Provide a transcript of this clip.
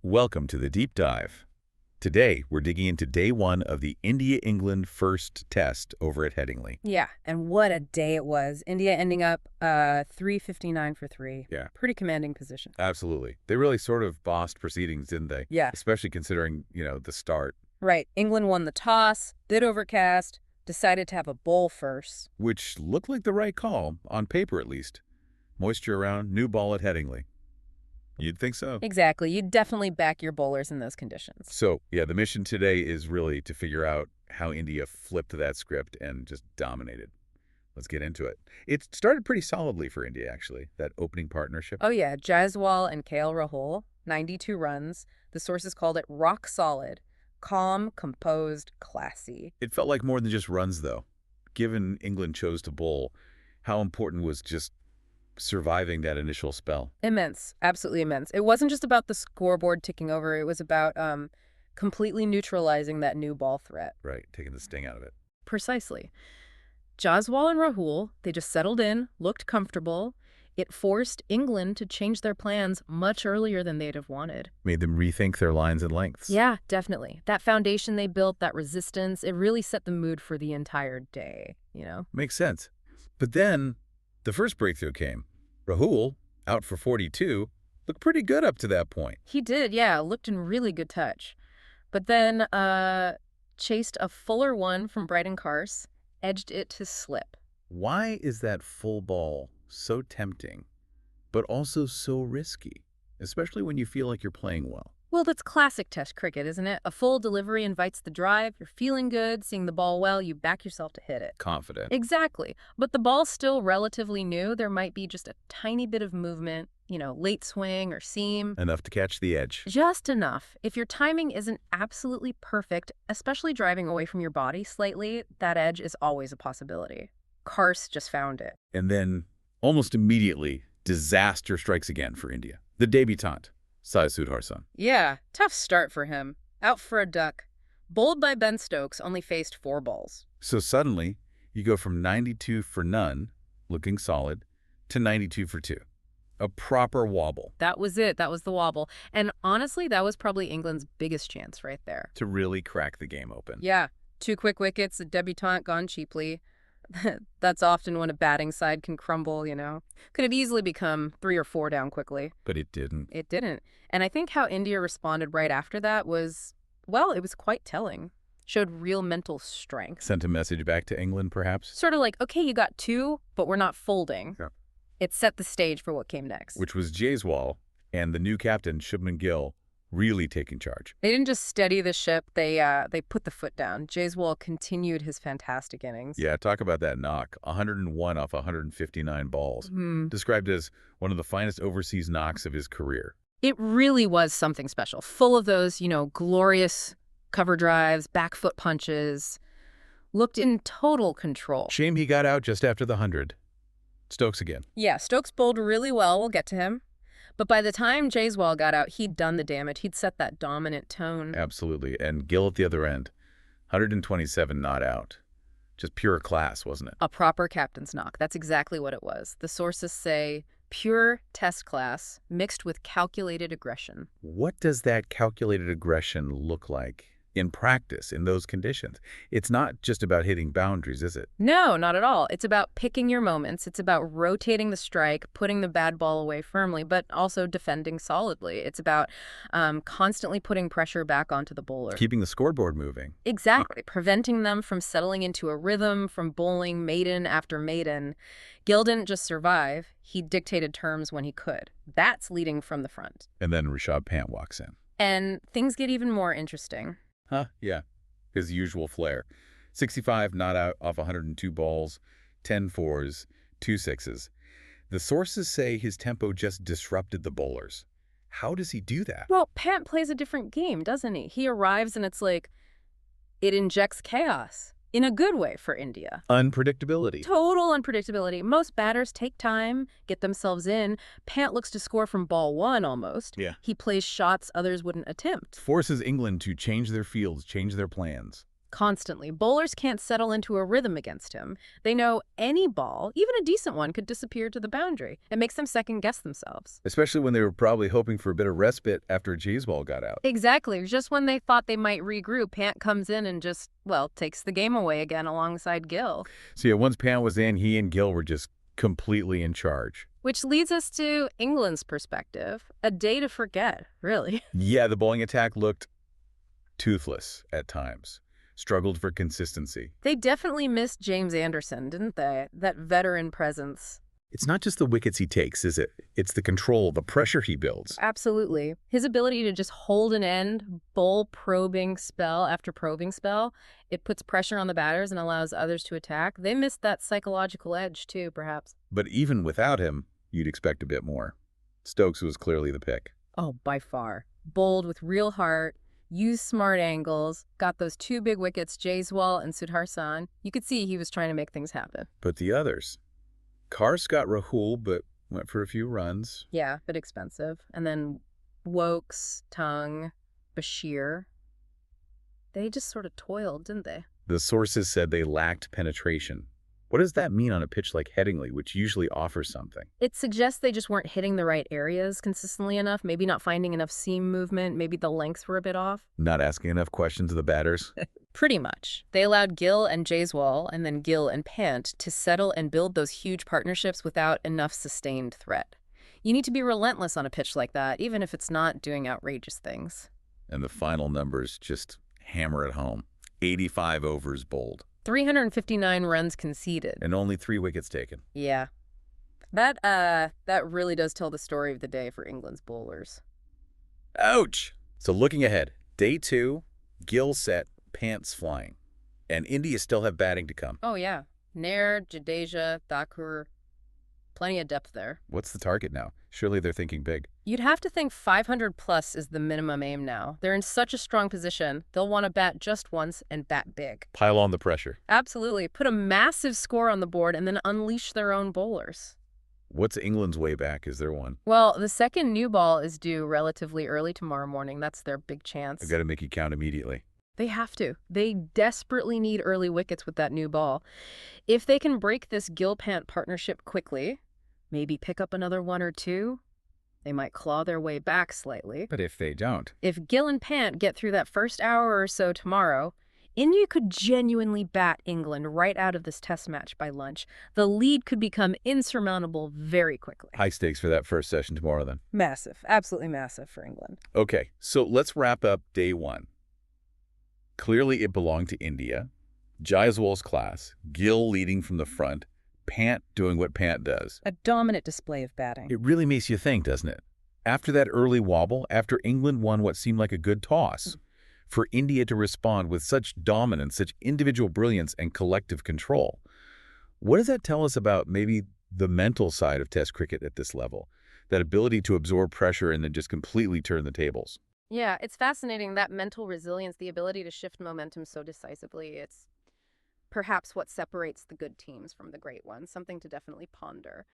Welcome to the Deep Dive. Today, we're digging into day one of the India-England first test over at Headingley. Yeah, and what a day it was. India ending up 359 for 3. Yeah. Pretty commanding position. Absolutely. They really sort of bossed proceedings, didn't they? Yeah. Especially considering, the start, Right. England won the toss, bit overcast, decided to have a bowl first. which looked like the right call, on paper at least. Moisture around, new ball at Headingley. You'd think so. Exactly. You'd definitely back your bowlers in those conditions. So, the mission today is really to figure out how India flipped that script and just dominated. Let's get into it. It started pretty solidly for India, actually, that opening partnership. Oh, yeah. Jaiswal and KL Rahul, 92 runs. The sources called it rock solid. Calm, composed, classy. It felt like more than just runs, though. Given England chose to bowl, how important was just surviving that initial spell? Immense. Absolutely immense. It wasn't just about the scoreboard ticking over. It was about completely neutralizing that new ball threat. Right, taking the sting out of it. Precisely. Jaiswal and Rahul, they just settled in, looked comfortable. It forced England to change their plans much earlier than they'd have wanted. Made them rethink their lines and lengths. Yeah, definitely. That foundation they built, that resistance, it really set the mood for the entire day. Makes sense. But then, the first breakthrough came. Rahul, out for 42, looked pretty good up to that point. He did, yeah, looked in really good touch. But then, chased a fuller one from Brighton Carse, edged it to slip. Why is that full ball so tempting, but also so risky, especially when you feel like you're playing well? Well, that's classic Test cricket, isn't it? A full delivery invites the drive, you're feeling good, seeing the ball well, you back yourself to hit it. Confident. Exactly. But the ball's still relatively new. There might be just a tiny bit of movement, late swing or seam. Enough to catch the edge. Just enough. If your timing isn't absolutely perfect, especially driving away from your body slightly, that edge is always a possibility. Carse just found it. And then, almost immediately, disaster strikes again for India. The debutante, Sai Sudharshan. Yeah, tough start for him. Out for a duck. Bowled by Ben Stokes, only faced 4 balls. So suddenly, you go from 92 for none, looking solid, to 92 for 2. A proper wobble. That was it. That was the wobble. And honestly, that was probably England's biggest chance right there. To really crack the game open. Yeah, 2 quick wickets, a debutante gone cheaply. That's often when a batting side can crumble, Could have easily become 3 or 4 down quickly. But it didn't. It didn't. And I think how India responded right after that was, well, it was quite telling. Showed real mental strength. Sent a message back to England, perhaps? Sort of like, okay, you got 2, but we're not folding. Yeah. It set the stage for what came next. Which was Jaiswal and the new captain, Shubman Gill, really taking charge. They didn't just steady the ship, they put the foot down. Jaiswal continued his fantastic innings. Yeah, talk about that knock. 101 off 159 balls. Described as one of the finest overseas knocks of his career. It really was something special. Full of those, glorious cover drives, back foot punches. Looked in total control. Shame he got out just after the 100. Stokes again. Yeah, Stokes bowled really well. We'll get to him. But by the time Jaiswal got out, he'd done the damage. He'd set that dominant tone. Absolutely. And Gill at the other end. 127 not out. Just pure class, wasn't it? A proper captain's knock. That's exactly what it was. The sources say pure test class mixed with calculated aggression. What does that calculated aggression look like in practice in those conditions? It's not just about hitting boundaries, is it? No, not at all. It's about picking your moments. It's about rotating the strike, putting the bad ball away firmly, but also defending solidly. It's about constantly putting pressure back onto the bowler. Keeping the scoreboard moving. Exactly. Preventing them from settling into a rhythm, from bowling maiden after maiden. Gill didn't just survive. He dictated terms when he could. That's leading from the front. And then Rishabh Pant walks in. And things get even more interesting. Huh? Yeah. His usual flair. 65 not out off 102 balls, 10 fours, 2 sixes. The sources say his tempo just disrupted the bowlers. How does he do that? Well, Pant plays a different game, doesn't he? He arrives and it's like, it injects chaos. In a good way for India. Unpredictability. Total unpredictability. Most batters take time, get themselves in. Pant looks to score from ball 1 almost. Yeah. He plays shots others wouldn't attempt. Forces England to change their fields, change their plans. Constantly. Bowlers can't settle into a rhythm against him. They know any ball, even a decent one, could disappear to the boundary. It makes them second-guess themselves. Especially when they were probably hoping for a bit of respite after a Jays ball got out. Exactly. Just when they thought they might regroup, Pant comes in and just, well, takes the game away again alongside Gill. So yeah, once Pant was in, he and Gill were just completely in charge. Which leads us to England's perspective. A day to forget, really. Yeah, the bowling attack looked toothless at times. Struggled for consistency. They definitely missed James Anderson, didn't they? That veteran presence. It's not just the wickets he takes, is it? It's the control, the pressure he builds. Absolutely. His ability to just hold an end, bowl probing spell after probing spell, it puts pressure on the batters and allows others to attack. They missed that psychological edge too, perhaps. But even without him, you'd expect a bit more. Stokes was clearly the pick. Oh, by far. Bowled with real heart, used smart angles, got those two big wickets, Jaiswal and Sudharsan. You could see he was trying to make things happen. But the others? Kars got Rahul, but went for a few runs. Yeah, but expensive. And then Wokes, Tung, Bashir. They just sort of toiled, didn't they? The sources said they lacked penetration. What does that mean on a pitch like Headingley, which usually offers something? It suggests they just weren't hitting the right areas consistently enough, maybe not finding enough seam movement, maybe the lengths were a bit off. Not asking enough questions of the batters? Pretty much. They allowed Gill and Jaiswal, and then Gill and Pant, to settle and build those huge partnerships without enough sustained threat. You need to be relentless on a pitch like that, even if it's not doing outrageous things. And the final numbers just hammer it home. 85 overs bowled. 359 runs conceded. And only 3 wickets taken. Yeah. That really does tell the story of the day for England's bowlers. Ouch! So looking ahead, day 2, Gill set, Pants flying. And India still have batting to come. Oh, yeah. Nair, Jadeja, Thakur. Plenty of depth there. What's the target now? Surely they're thinking big. You'd have to think 500 plus is the minimum aim now. They're in such a strong position, they'll want to bat just once and bat big. Pile on the pressure. Absolutely. Put a massive score on the board and then unleash their own bowlers. What's England's way back? Is there one? Well, the second new ball is due relatively early tomorrow morning. That's their big chance. I've got to make you count immediately. They have to. They desperately need early wickets with that new ball. If they can break this Gill-Pant partnership quickly, maybe pick up another 1 or 2, they might claw their way back slightly. But if they don't? If Gill and Pant get through that first hour or so tomorrow, India could genuinely bat England right out of this test match by lunch. The lead could become insurmountable very quickly. High stakes for that first session tomorrow then. Massive. Absolutely massive for England. Okay, so let's wrap up day 1. Clearly it belonged to India. Jaiswal's class, Gill leading from the front, Pant doing what Pant does. A dominant display of batting. It really makes you think, doesn't it? After that early wobble, after England won what seemed like a good toss, for India to respond with such dominance, such individual brilliance and collective control. What does that tell us about maybe the mental side of Test cricket at this level? That ability to absorb pressure and then just completely turn the tables. Yeah, it's fascinating, that mental resilience, the ability to shift momentum so decisively. It's perhaps what separates the good teams from the great ones, something to definitely ponder.